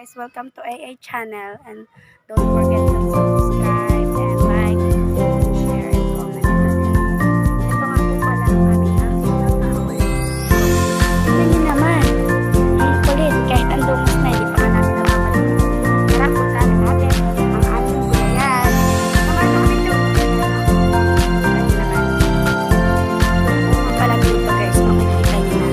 guys, welcome to AA channel and don't forget to subscribe and like, share and comment na din. Ito nga po pala ang aming aso na kahoy. Tignan niyo naman, ang kulit kahit ang dungis na hindi pa nga natin nakapalimutan. Tara, puntahan natin ang aming gulayan. Naman naman ito. Tignan niyo naman. Kung pala dito guys, makikita niyo na.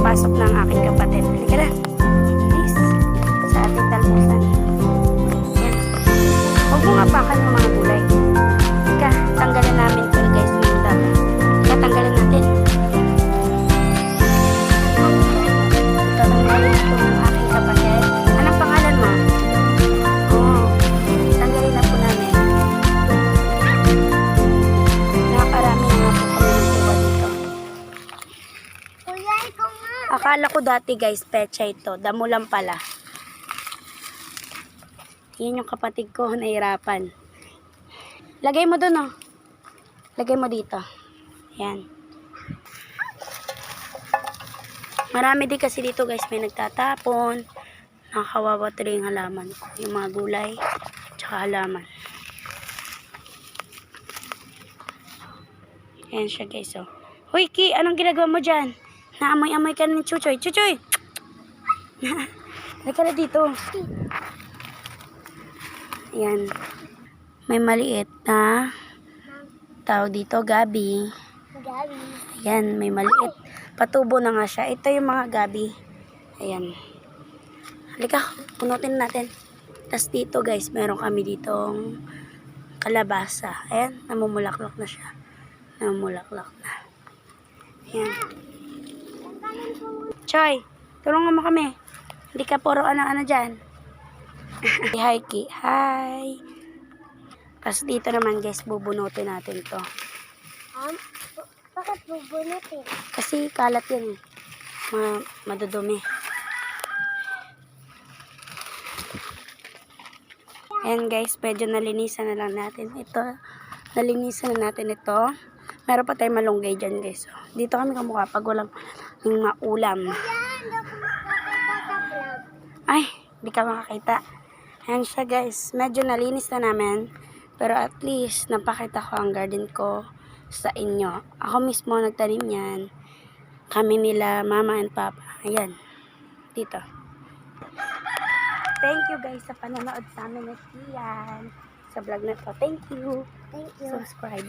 Pasok ng aking kapatid. Halika na. Please. Sa ating talbusan. Yan. Huwag mo nga pakan yung mga gulay. Halika. Tanggalan namin ito guys. Halika, tanggalan natin. Ito, tanggalin ito ng aking kapatid. Anong pangalan mo? Oo. Tanggalin na po namin. Nakakarami na nga po kami ng tuwa dito. Akala ko dati guys, pecha ito. Damo lang pala. Yan yung kapatid ko, nahirapan. Lagay mo dun, oh. Lagay mo dito. Yan. Marami din kasi dito guys, may nagtatapon. Nakakawawa tuloy yung halaman ko. Yung mga gulay, tsaka halaman. Yan siya guys, oh. Hoy, Ki, anong ginagawa mo dyan? Naamoy-amoy ka ng chuchoy. Chuchoy! Halika na dito. Ayan. May maliit na tao dito, gabi. Gabi. Ayan, may maliit. Patubo na nga siya. Ito yung mga gabi. Ayan. Halika, punutin natin. Tapos dito guys, meron kami ditong kalabasa. Ayan, namumulaklak na siya. Namumulaklak na. Ayan. Choy, tulungan mo kami. Hindi ka puro ano-ano dyan. Hi, Ki. Hi. Tapos dito naman, guys, bubunutin natin to. Bakit bubunutin? Kasi kalat yan. Madudumi. Ayan, guys, medyo nalinisan na lang natin ito. Nalinisan na natin ito. Meron pa tayong malunggay dyan, guys. So, dito kami kamukha pag walang maulam. Ay, hindi ka makakita. Ayan siya, guys. Medyo nalinis na namin. Pero at least, napakita ko ang garden ko sa inyo. Ako mismo nagtanim yan. Kami nila, mama and papa. Ayan. Dito. Thank you, guys, sa panonood sa amin at yan. Sa vlog na to. Thank you. Thank you. Subscribe.